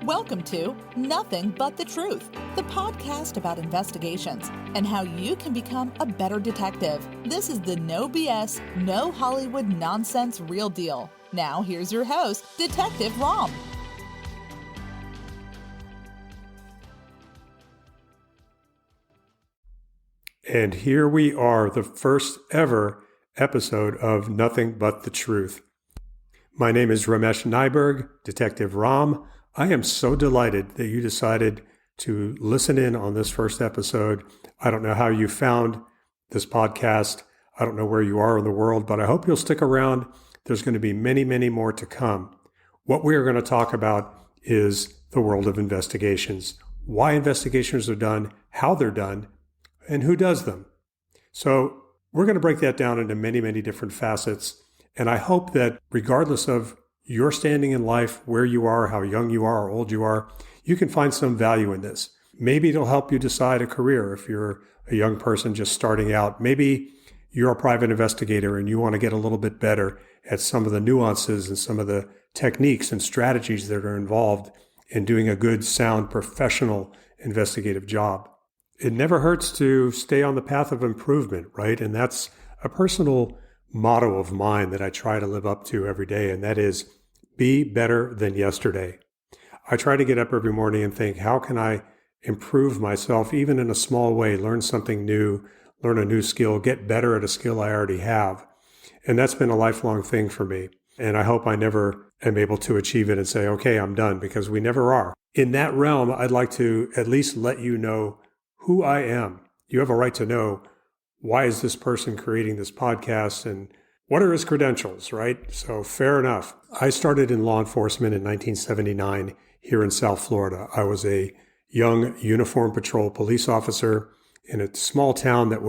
Welcome to Nothing But the Truth, the podcast about investigations and how you can become a better detective. This is the no BS, no Hollywood nonsense real deal. Now here's your host, Detective Ram. And here we are, the first ever episode of Nothing But the Truth. My name is Ramesh Nyberg, Detective Ram. I am so delighted that you decided to listen in on this first episode. I don't know how you found this podcast. I don't know where you are in the world, but I hope you'll stick around. There's going to be many, many more to come. What we are going to talk about is the world of investigations, why investigations are done, how they're done, and who does them. So we're going to break that down into many, many different facets. And I hope that regardless of your standing in life, where you are, how young you are, or old you are, you can find some value in this. Maybe it'll help you decide a career if you're a young person just starting out. Maybe you're a private investigator and you want to get a little bit better at some of the nuances and some of the techniques and strategies that are involved in doing a good, sound, professional investigative job. It never hurts to stay on the path of improvement, right? And that's a personal motto of mine that I try to live up to every day, and that is be better than yesterday. I try to get up every morning and think, how can I improve myself, even in a small way, learn something new, learn a new skill, get better at a skill I already have. And that's been a lifelong thing for me. And I hope I never am able to achieve it and say, okay, I'm done, because we never are. In that realm, I'd like to at least let you know who I am. You have a right to know, why is this person creating this podcast and what are his credentials, right? So fair enough. I started in law enforcement in 1979 here in South Florida. I was a young uniform patrol police officer in a small town that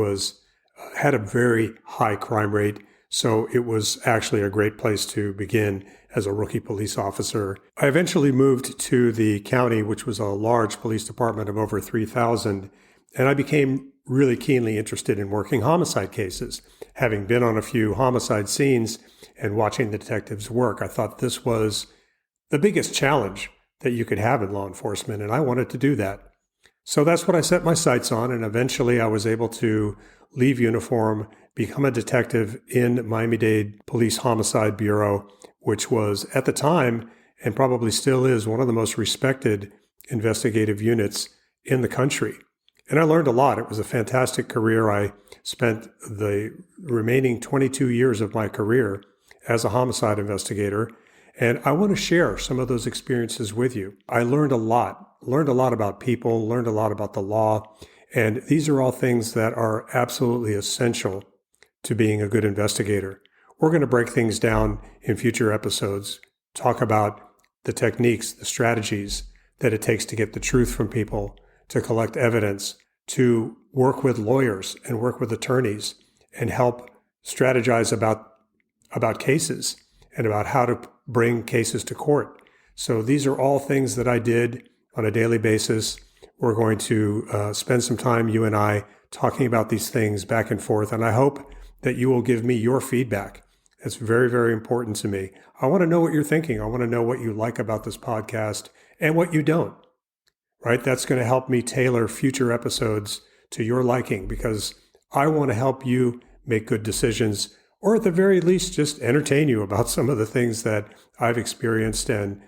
had a very high crime rate. So it was actually a great place to begin as a rookie police officer. I eventually moved to the county, which was a large police department of over 3,000, and I became really keenly interested in working homicide cases. Having been on a few homicide scenes and watching the detectives work, I thought this was the biggest challenge that you could have in law enforcement, and I wanted to do that. So that's what I set my sights on, and eventually I was able to leave uniform, become a detective in Miami-Dade Police Homicide Bureau, which was at the time, and probably still is, one of the most respected investigative units in the country. And I learned a lot. It was a fantastic career. I spent the remaining 22 years of my career as a homicide investigator, and I want to share some of those experiences with you. I learned a lot about people, learned a lot about the law, and these are all things that are absolutely essential to being a good investigator. We're going to break things down in future episodes, talk about the techniques, the strategies that it takes to get the truth from people, to collect evidence, to work with lawyers and work with attorneys and help strategize about cases and about how to bring cases to court. So these are all things that I did on a daily basis. We're going to spend some time, you and I, talking about these things back and forth, and I hope that you will give me your feedback. It's very, very important to me. I want to know what you're thinking. I want to know what you like about this podcast and what you don't. Right? That's going to help me tailor future episodes to your liking, because I want to help you make good decisions, or at the very least, just entertain you about some of the things that I've experienced. And,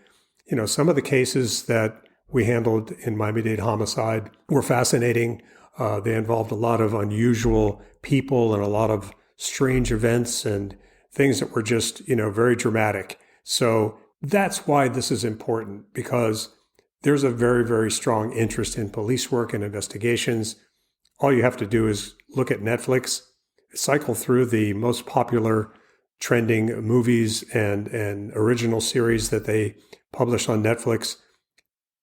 some of the cases that we handled in Miami-Dade Homicide were fascinating. They involved a lot of unusual people and a lot of strange events and things that were just, very dramatic. So that's why this is important, because there's a very, very strong interest in police work and investigations. All you have to do is look at Netflix, cycle through the most popular trending movies and original series that they publish on Netflix.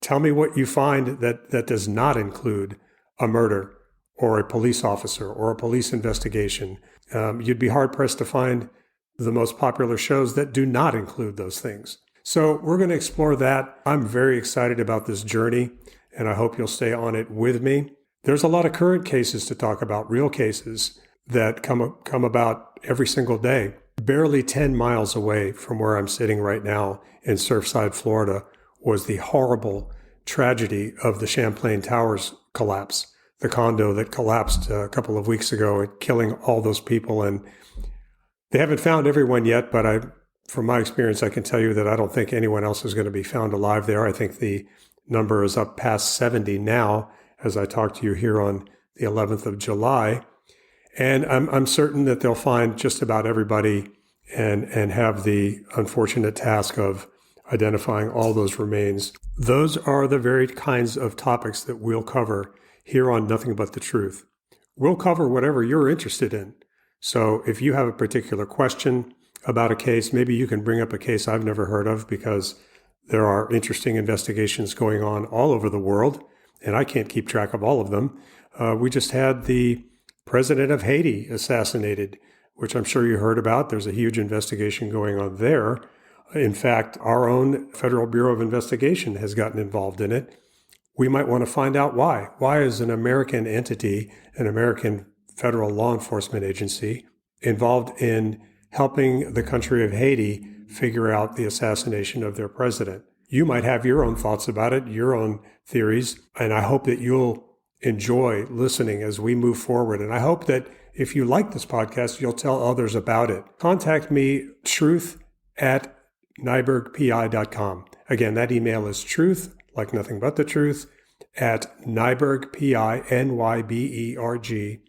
Tell me what you find that does not include a murder or a police officer or a police investigation. You'd be hard-pressed to find the most popular shows that do not include those things. So we're going to explore that. I'm very excited about this journey, and I hope you'll stay on it with me. There's a lot of current cases to talk about, real cases that come about every single day. Barely 10 miles away from where I'm sitting right now in Surfside, Florida, was the horrible tragedy of the Champlain Towers collapse, the condo that collapsed a couple of weeks ago, killing all those people. And they haven't found everyone yet, but from my experience, I can tell you that I don't think anyone else is going to be found alive there. I think the number is up past 70 now as I talk to you here on the 11th of July. And I'm certain that they'll find just about everybody and have the unfortunate task of identifying all those remains. Those are the very kinds of topics that we'll cover here on Nothing But the Truth. We'll cover whatever you're interested in. So if you have a particular question about a case, maybe you can bring up a case I've never heard of, because there are interesting investigations going on all over the world, and I can't keep track of all of them. We just had the president of Haiti assassinated, which I'm sure you heard about. There's a huge investigation going on there. In fact, our own Federal Bureau of Investigation has gotten involved in it. We might want to find out why. Why is an American entity, an American federal law enforcement agency, involved in helping the country of Haiti figure out the assassination of their president? You might have your own thoughts about it, your own theories, and I hope that you'll enjoy listening as we move forward. And I hope that if you like this podcast, you'll tell others about it. Contact me, truth@nybergpi.com. Again, that email is truth, like nothing but the truth, @Nyberg, Nyberg,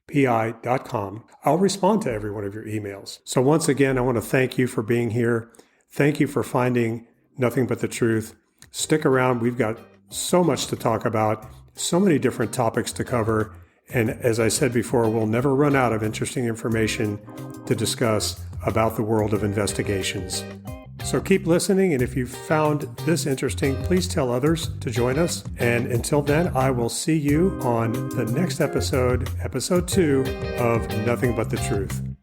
pi.com. I'll respond to every one of your emails. So once again, I want to thank you for being here. Thank you for finding Nothing But the Truth. Stick around. We've got so much to talk about, so many different topics to cover. And as I said before, we'll never run out of interesting information to discuss about the world of investigations. So keep listening, and if you found this interesting, please tell others to join us. And until then, I will see you on the next episode, episode 2 of Nothing But the Truth.